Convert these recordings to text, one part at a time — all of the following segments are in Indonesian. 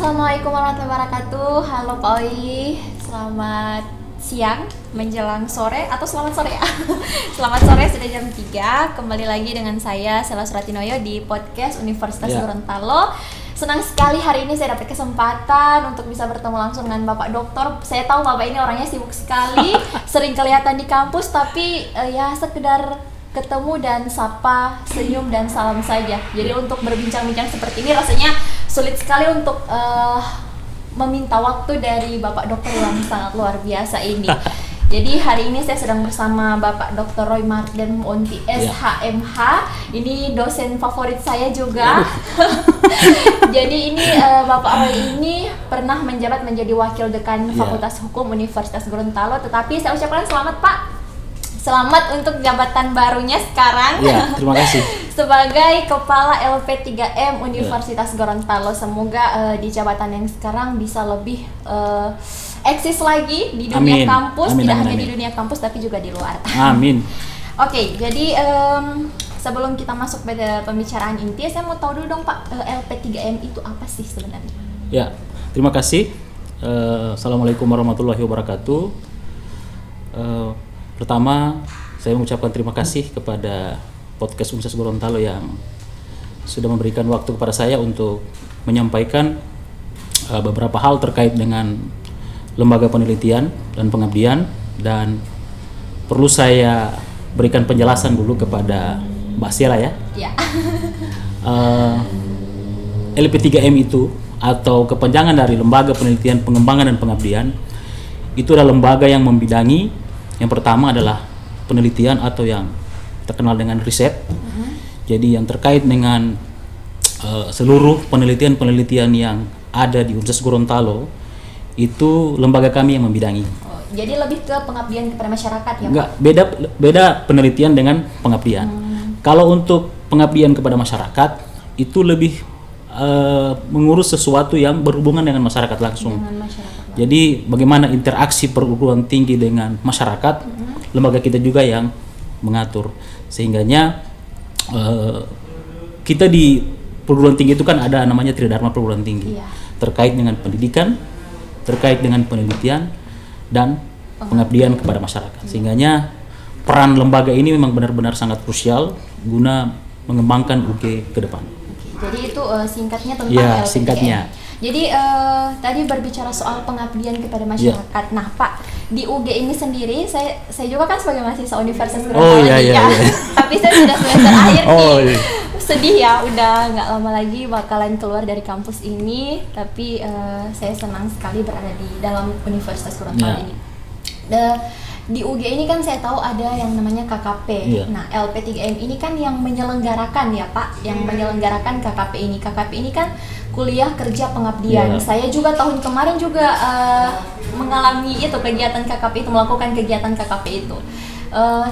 Assalamualaikum warahmatullahi wabarakatuh. Halo Pak Oi, selamat siang menjelang sore atau selamat sore ya. Selamat sore, sudah jam 3. Kembali lagi dengan saya Sela Suratinoyo di podcast Universitas Gorontalo. Senang sekali hari ini saya dapat kesempatan untuk bisa bertemu langsung dengan Bapak Doktor. Saya tahu Bapak ini orangnya sibuk sekali, sering kelihatan di kampus, tapi ya sekedar ketemu dan sapa, senyum dan salam saja. Jadi untuk berbincang-bincang seperti ini rasanya sulit sekali untuk meminta waktu dari Bapak Dokter yang sangat luar biasa ini. Jadi hari ini saya sedang bersama Bapak Dr. Roy Marden Monti SHMH. Ini dosen favorit saya juga. Jadi ini Bapak Roy ini pernah menjabat menjadi wakil dekan Fakultas Hukum Universitas Gorontalo. Tetapi saya ucapkan selamat Pak. Selamat untuk jabatan barunya sekarang. Ya, terima kasih. Sebagai Kepala LP3M Universitas Gorontalo. Semoga di jabatan yang sekarang bisa lebih eksis lagi di dunia kampus, tidak hanya di dunia kampus tapi juga di luar. Amin. Oke, jadi sebelum kita masuk pada pembicaraan inti, saya mau tahu dulu dong Pak, LP3M itu apa sih sebenarnya? Ya, terima kasih. Assalamualaikum warahmatullahi wabarakatuh. Pertama, saya mengucapkan terima kasih kepada podcast Universitas Gorontalo yang sudah memberikan waktu kepada saya untuk menyampaikan beberapa hal terkait dengan lembaga penelitian dan pengabdian, dan perlu saya berikan penjelasan dulu kepada Mbak Sela ya. Ya. LP3M itu atau kepanjangan dari Lembaga Penelitian Pengembangan dan Pengabdian itu adalah lembaga yang membidangi, yang pertama adalah penelitian atau yang terkenal dengan riset. Jadi yang terkait dengan seluruh penelitian-penelitian yang ada di Universitas Gorontalo itu lembaga kami yang membidangi. Oh, jadi lebih ke pengabdian kepada masyarakat ya Pak? Enggak, beda penelitian dengan pengabdian. Kalau untuk pengabdian kepada masyarakat itu lebih mengurus sesuatu yang berhubungan dengan masyarakat langsung. Jadi bagaimana interaksi perguruan tinggi dengan masyarakat, lembaga kita juga yang mengatur. Sehingganya kita di perguruan tinggi itu kan ada namanya Tridharma Perguruan Tinggi, terkait dengan pendidikan, terkait dengan penelitian dan pengabdian kepada masyarakat. Sehingganya peran lembaga ini memang benar-benar sangat krusial guna mengembangkan UG ke depan. Jadi itu singkatnya tentang ya, LP3M. Singkatnya. Jadi tadi berbicara soal pengabdian kepada masyarakat. Nah Pak, di UG ini sendiri saya juga kan sebagai mahasiswa Universitas Gorontalo tapi saya sudah semester akhir nih. Sedih ya, udah nggak lama lagi bakalan keluar dari kampus ini. Tapi saya senang sekali berada di dalam Universitas Gorontalo ini. Di UG ini kan saya tahu ada yang namanya KKP. Nah, LP3M ini kan yang menyelenggarakan ya Pak, yang menyelenggarakan KKP ini. KKP ini kan kuliah kerja pengabdian. Saya juga tahun kemarin juga mengalami itu kegiatan KKP itu, melakukan kegiatan KKP itu.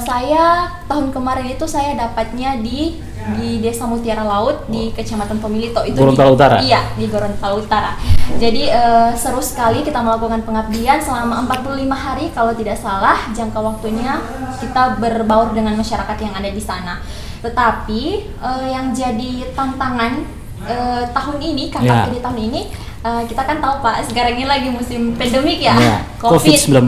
Saya tahun kemarin itu saya dapatnya di Desa Mutiara Laut di Kecamatan Pemilito itu Gorontalo Utara. Iya, di Gorontalo Utara. Jadi seru sekali kita melakukan pengabdian selama 45 hari kalau tidak salah jangka waktunya kita berbaur dengan masyarakat yang ada di sana. Tetapi yang jadi tantangan tahun ini, KKP di tahun ini, kita kan tahu Pak, sekarang ini lagi musim pandemik ya, COVID-19.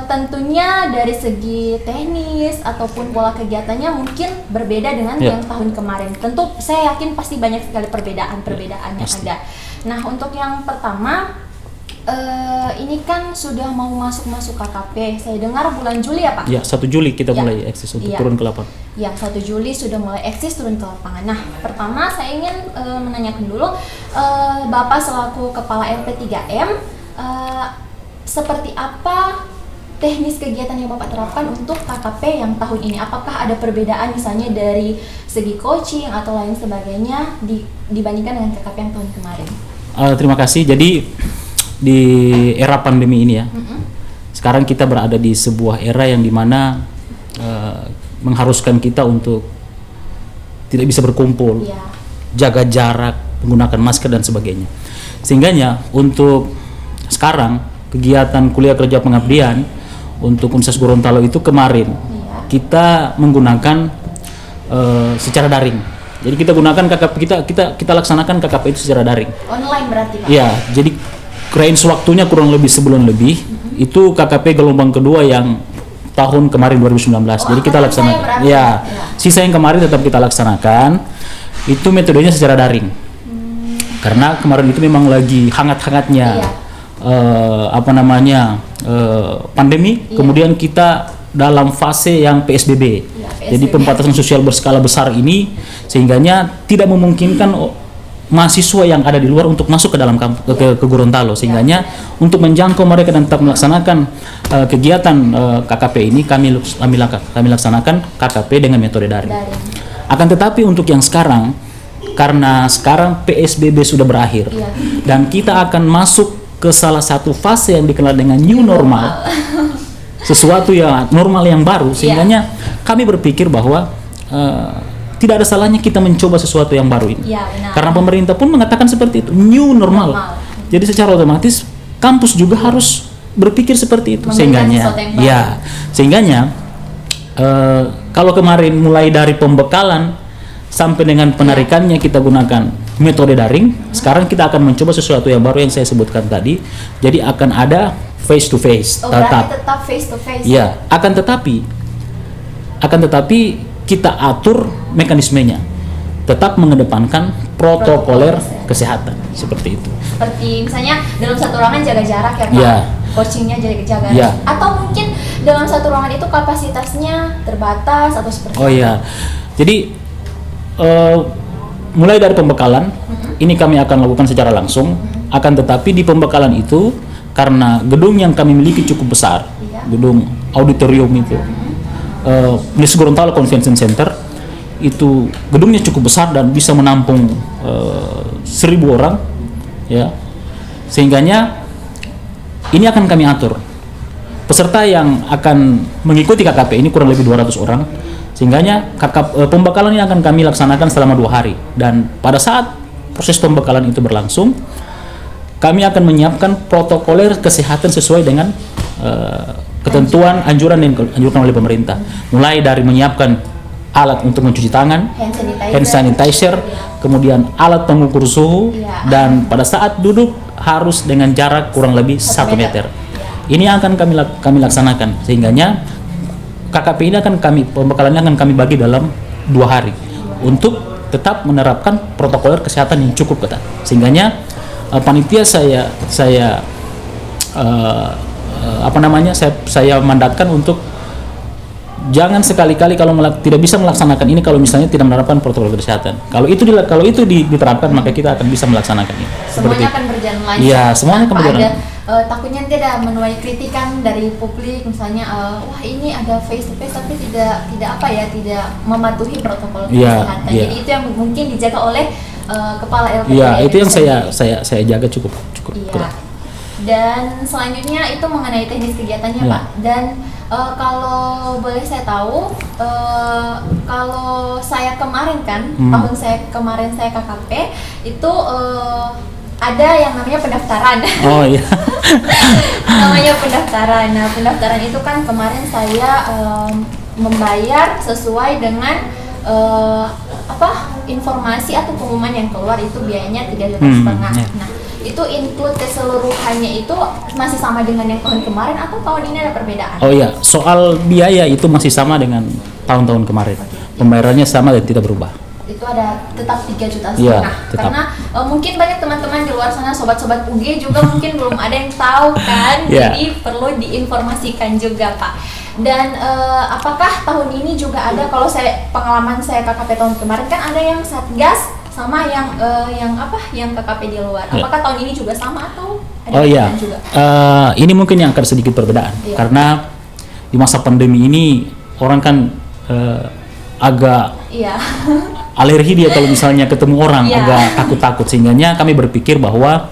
Tentunya dari segi teknis ataupun pola kegiatannya mungkin berbeda dengan yang tahun kemarin. Tentu saya yakin pasti banyak sekali perbedaan yang ada. Nah untuk yang pertama, ini kan sudah mau masuk KKP. Saya dengar bulan Juli ya Pak? Ya, 1 Juli kita mulai eksis untuk turun ke lapangan. Ya, 1 Juli sudah mulai eksis turun ke lapangan. Nah, pertama saya ingin menanyakan dulu, Bapak selaku Kepala LP3M, seperti apa teknis kegiatan yang Bapak terapkan untuk KKP yang tahun ini? Apakah ada perbedaan misalnya dari segi coaching atau lain sebagainya dibandingkan dengan KKP yang tahun kemarin? Terima kasih. Jadi di era pandemi ini ya, sekarang kita berada di sebuah era yang dimana mengharuskan kita untuk tidak bisa berkumpul, jaga jarak, menggunakan masker dan sebagainya. Sehingganya untuk sekarang kegiatan kuliah kerja pengabdian untuk Universitas Gorontalo itu kemarin kita menggunakan secara daring. Jadi kita gunakan KKP kita laksanakan KKP itu secara daring. Online berarti Pak? Ya, jadi range waktunya kurang lebih sebulan lebih. Itu KKP gelombang kedua yang tahun kemarin 2019. Jadi kita laksanakan. Ya, sisa yang kemarin tetap kita laksanakan. Itu metodenya secara daring. Karena kemarin itu memang lagi hangat-hangatnya pandemi. Kemudian kita dalam fase yang PSBB. Jadi pembatasan sosial berskala besar ini sehingganya tidak memungkinkan mahasiswa yang ada di luar untuk masuk ke dalam ke Gorontalo, sehingganya untuk menjangkau mereka dan tetap melaksanakan kegiatan KKP ini kami laksanakan KKP dengan metode daring. Akan tetapi untuk yang sekarang, karena sekarang PSBB sudah berakhir dan kita akan masuk ke salah satu fase yang dikenal dengan new normal, sesuatu yang normal yang baru, sehingganya kami berpikir bahwa tidak ada salahnya kita mencoba sesuatu yang baru ini. Karena pemerintah pun mengatakan seperti itu, new normal. Jadi secara otomatis kampus juga harus berpikir seperti itu. Sehingganya kalau kemarin mulai dari pembekalan sampai dengan penarikannya kita gunakan metode daring, sekarang kita akan mencoba sesuatu yang baru yang saya sebutkan tadi. Jadi akan ada face to face. Tetap face to face. Ya, akan tetapi kita atur mekanismenya, tetap mengedepankan protokoler kesehatan seperti itu. Seperti misalnya dalam satu ruangan jaga jarak ya Pak, coachingnya jaga jarak, atau mungkin dalam satu ruangan itu kapasitasnya terbatas atau seperti itu. Jadi mulai dari pembekalan ini kami akan lakukan secara langsung, akan tetapi di pembekalan itu karena gedung yang kami miliki cukup besar, gedung auditorium itu. Miss Gorontalo Convention Center itu gedungnya cukup besar dan bisa menampung 1.000 orang, ya. Sehingganya ini akan kami atur. Peserta yang akan mengikuti KKP ini kurang lebih 200 orang. Sehingganya pembekalan ini akan kami laksanakan selama 2 hari, dan pada saat proses pembekalan itu berlangsung, kami akan menyiapkan protokoler kesehatan sesuai dengan ketentuan anjuran yang dianjurkan oleh pemerintah, mulai dari menyiapkan alat untuk mencuci tangan, hand sanitizer, kemudian alat pengukur suhu, dan pada saat duduk harus dengan jarak kurang lebih 1 meter. Ini akan kami laksanakan, sehingganya KKP ini pembekalannya akan kami bagi dalam 2 hari untuk tetap menerapkan protokoler kesehatan yang cukup ketat, sehingganya panitia saya mandatkan untuk jangan sekali-kali kalau tidak bisa melaksanakan ini kalau misalnya tidak menerapkan protokol kesehatan. Kalau itu diterapkan, maka kita akan bisa melaksanakan ini. Semuanya akan berjalan lancar. Iya, semuanya akan berjalan. Takutnya tidak menuai kritikan dari publik, misalnya wah ini ada face to face tapi tidak mematuhi protokol kesehatan. Jadi itu yang mungkin dijaga oleh kepala LPDP. Iya, itu yang saya jaga cukup ketat. Dan selanjutnya itu mengenai teknis kegiatannya Pak. Dan kalau boleh saya tahu, kalau saya kemarin kan, tahun saya kemarin saya KKP itu ada yang namanya pendaftaran. Oh iya. Namanya pendaftaran. Nah, pendaftaran itu kan kemarin saya membayar sesuai dengan informasi atau pengumuman yang keluar, itu biayanya 3,5 juta. Nah, itu include keseluruhannya itu masih sama dengan yang tahun kemarin atau tahun ini ada perbedaan? Oh iya, soal biaya itu masih sama dengan tahun-tahun kemarin. Pembayarannya sama dan tidak berubah. Itu ada tetap 3,5 juta. Karena mungkin banyak teman-teman di luar sana, sobat-sobat UG juga mungkin belum ada yang tahu kan. Jadi perlu diinformasikan juga Pak. Dan apakah tahun ini juga ada, kalau pengalaman saya KKP tahun kemarin kan ada yang Satgas sama yang KKP di luar. Apakah tahun ini juga sama atau ada perbedaan juga? Ini mungkin yang akan sedikit perbedaan karena di masa pandemi ini orang kan agak alergi dia kalau misalnya ketemu orang, agak takut-takut, sehingganya kami berpikir bahwa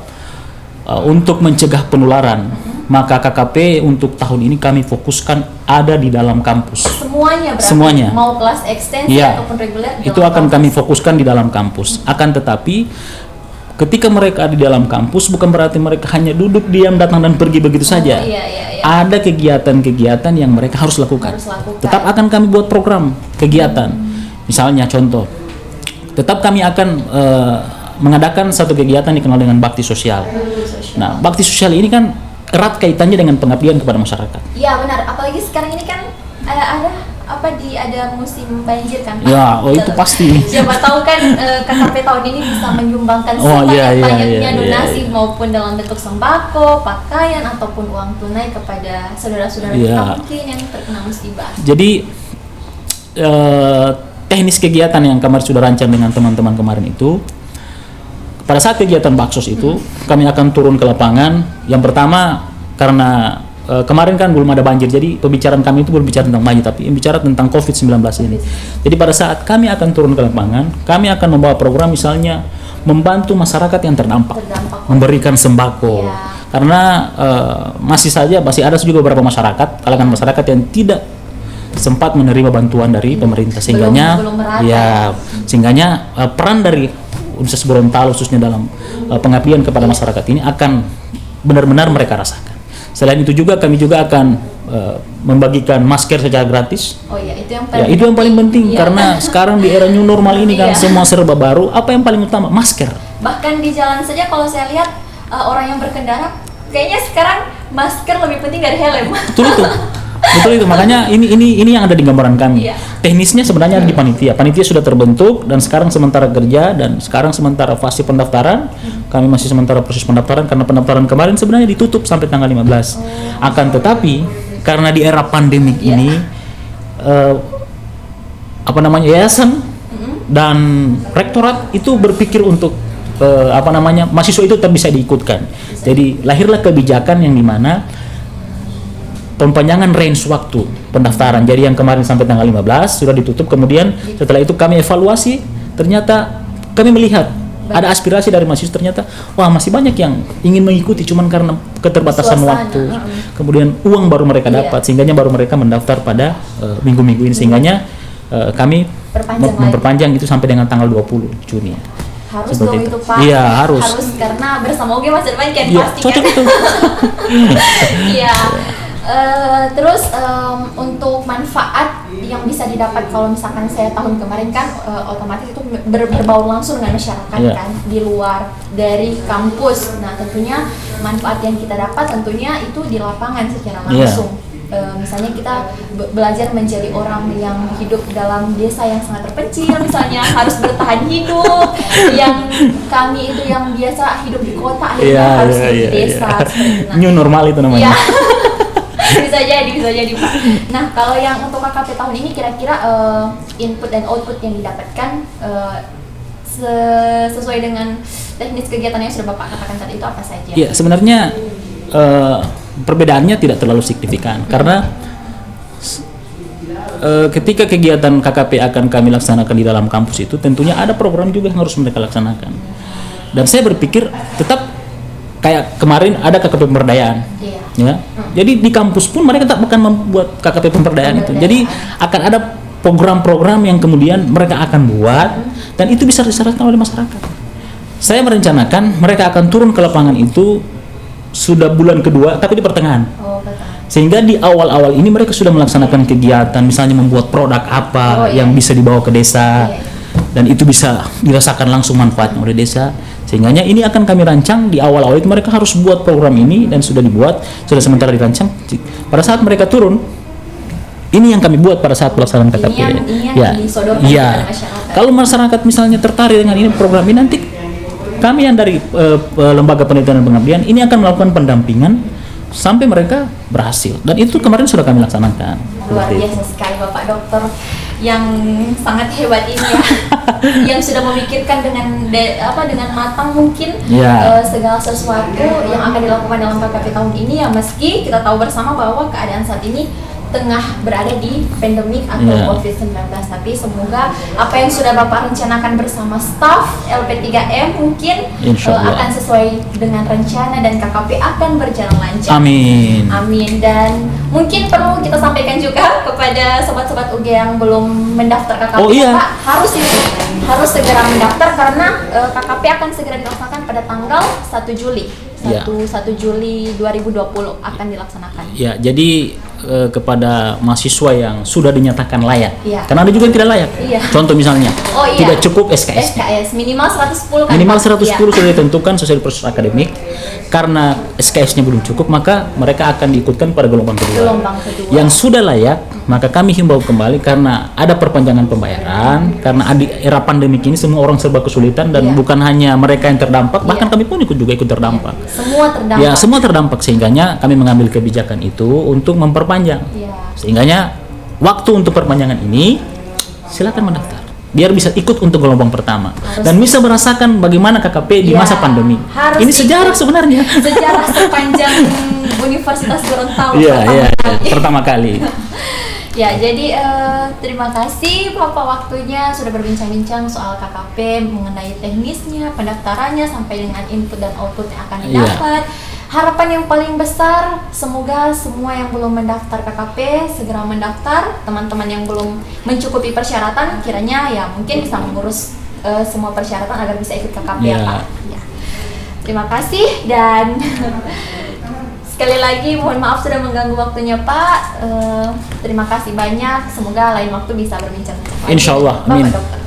untuk mencegah penularan, maka KKP untuk tahun ini kami fokuskan ada di dalam kampus. Semuanya berarti? Semuanya. Mau kelas ekstensi ataupun reguler? Itu akan kami fokuskan di dalam kampus. Akan tetapi ketika mereka ada di dalam kampus bukan berarti mereka hanya duduk diam, datang dan pergi begitu saja. Ada kegiatan-kegiatan yang mereka harus lakukan. Tetap akan kami buat program kegiatan. Misalnya contoh, tetap kami akan mengadakan satu kegiatan dikenal dengan bakti sosial. Nah, bakti sosial ini kan erat kaitannya dengan pengabdian kepada masyarakat. Iya benar, apalagi sekarang ini kan ada musim banjir kan. Ya, oh itu pasti. Siapa tahu kan KKP tahun ini bisa menyumbangkan banyaknya donasi maupun dalam bentuk sembako, pakaian ataupun uang tunai kepada saudara-saudara kita mungkin yang terkena musibah. Jadi teknis kegiatan yang kemarin sudah rancang dengan teman-teman kemarin itu, pada saat kegiatan Baksos itu kami akan turun ke lapangan. Yang pertama karena kemarin kan belum ada banjir, jadi pembicaraan kami itu berbicara tentang banjir, tapi bicara tentang COVID-19 ini. Jadi pada saat kami akan turun ke lapangan, kami akan membawa program misalnya membantu masyarakat yang terdampak, memberikan sembako. Karena masih ada juga beberapa masyarakat, kalangan masyarakat yang tidak sempat menerima bantuan dari pemerintah, sehingganya peran dari Universitas Gorontalo khususnya dalam pengabdian kepada masyarakat ini akan benar-benar mereka rasakan. Selain itu juga kami juga akan membagikan masker secara gratis. Oh iya, itu yang paling penting karena sekarang di era new normal ini kan semua serba baru. Apa yang paling utama? Masker. Bahkan di jalan saja kalau saya lihat orang yang berkendara kayaknya sekarang masker lebih penting dari helm. Betul itu. Makanya ini yang ada di gambaran kami. Teknisnya sebenarnya ada di panitia. Panitia sudah terbentuk dan sekarang sementara kerja dan sekarang sementara fase pendaftaran. Kami masih sementara proses pendaftaran karena pendaftaran kemarin sebenarnya ditutup sampai tanggal 15. Akan tetapi karena di era pandemik ini yayasan dan rektorat itu berpikir untuk mahasiswa itu tetap bisa diikutkan. Jadi lahirlah kebijakan yang dimana perpanjangan range waktu pendaftaran. Jadi yang kemarin sampai tanggal 15 sudah ditutup, kemudian setelah itu kami evaluasi, ternyata kami melihat ada aspirasi dari mahasiswa, ternyata masih banyak yang ingin mengikuti cuman karena keterbatasan waktu. Kemudian uang baru mereka dapat, sehingganya baru mereka mendaftar pada minggu-minggu ini, sehingganya kami memperpanjang itu sampai dengan tanggal 20 Juni. Harus dong itu Pak. Iya, harus karena bersama UG masa depan kan pasti cocok kan. Itu. Iya. Terus untuk manfaat yang bisa didapat kalau misalkan saya tahun kemarin kan otomatis itu berbaur langsung dengan masyarakat kan di luar dari kampus. Nah tentunya manfaat yang kita dapat tentunya itu di lapangan secara langsung. Misalnya kita belajar menjadi orang yang hidup dalam desa yang sangat terpencil, misalnya harus bertahan hidup, yang kami itu yang biasa hidup di kota akhirnya harus di desa. New normal itu namanya. bisa jadi Pak. Nah kalau yang untuk KKP tahun ini kira-kira input dan output yang didapatkan sesuai dengan teknis kegiatan yang sudah Bapak katakan tadi itu apa saja? Iya, sebenarnya perbedaannya tidak terlalu signifikan karena ketika kegiatan KKP akan kami laksanakan di dalam kampus itu tentunya ada program juga yang harus mereka laksanakan. Dan saya berpikir tetap kayak kemarin ada KKP pemberdayaan. Ya. Jadi di kampus pun mereka tak akan membuat KKP pemberdayaan itu. Jadi akan ada program-program yang kemudian mereka akan buat dan itu bisa diserahkan oleh masyarakat. Saya merencanakan mereka akan turun ke lapangan itu sudah bulan kedua tapi di pertengahan. Sehingga di awal-awal ini mereka sudah melaksanakan kegiatan, misalnya membuat produk apa yang bisa dibawa ke desa dan itu bisa dirasakan langsung manfaatnya oleh desa. Sehingganya ini akan kami rancang di awal-awal itu mereka harus buat program ini dan sudah dibuat, sudah sementara dirancang. Pada saat mereka turun, ini yang kami buat pada saat pelaksanaan KKP. Kalau masyarakat misalnya tertarik dengan ini program ini, nanti kami yang dari lembaga penelitian dan pengabdian ini akan melakukan pendampingan sampai mereka berhasil. Dan itu kemarin sudah kami laksanakan. Luar biasa sekali Bapak Dokter yang sangat hebat ini ya. Yang sudah memikirkan dengan matang mungkin segala sesuatu yang akan dilakukan dalam KKP tahun ini ya, meski kita tahu bersama bahwa keadaan saat ini tengah berada di pandemik atau COVID-19, tapi semoga apa yang sudah Bapak rencanakan bersama staf LP3M mungkin akan sesuai dengan rencana dan KKP akan berjalan lancar. Amin. Dan mungkin perlu kita sampaikan juga kepada sobat-sobat UG yang belum mendaftar KKP, Pak, harus segera mendaftar karena KKP akan segera dilaksanakan pada tanggal 1 Juli. Ya. 1 Juli 2020 akan dilaksanakan. Ya, jadi kepada mahasiswa yang sudah dinyatakan layak, Iya. karena ada juga yang tidak layak. Iya. Contoh misalnya, Oh, iya. tidak cukup SKS. SKS minimal 110 kan? Minimal Pak? 110 Iya. sudah ditentukan sesuai proses akademik. Karena SKS-nya belum cukup, maka mereka akan diikutkan pada gelombang kedua. Gelombang kedua. Yang sudah layak, maka kami himbau kembali karena ada perpanjangan pembayaran, karena di era pandemik ini semua orang serba kesulitan dan Iya. bukan hanya mereka yang terdampak, bahkan Iya. kami pun ikut terdampak. Semua terdampak. Ya, semua terdampak, sehingganya kami mengambil kebijakan itu untuk memperpanjang. Iya. Sehingganya waktu untuk perpanjangan ini silakan mendaftar biar bisa ikut untuk gelombang pertama dan bisa merasakan bagaimana KKP di Iya, masa pandemi. harus Ini sejarah ikut. sebenarnya. Sejarah sepanjang Universitas Gorontalo Iya, pertama iya, kali. pertama kali. Ya, jadi terima kasih Bapak waktunya sudah berbincang-bincang soal KKP mengenai teknisnya, pendaftarannya sampai dengan input dan output yang akan Iya. didapat. Harapan yang paling besar semoga semua yang belum mendaftar KKP segera mendaftar. Teman-teman yang belum mencukupi persyaratan kiranya ya mungkin bisa mengurus semua persyaratan agar bisa ikut KKP ya Iya. Pak. Ya. Terima kasih dan sekali lagi mohon maaf sudah mengganggu waktunya Pak. Terima kasih banyak. Semoga lain waktu bisa berbincang. Insya Allah, Bapak amin. Dokter.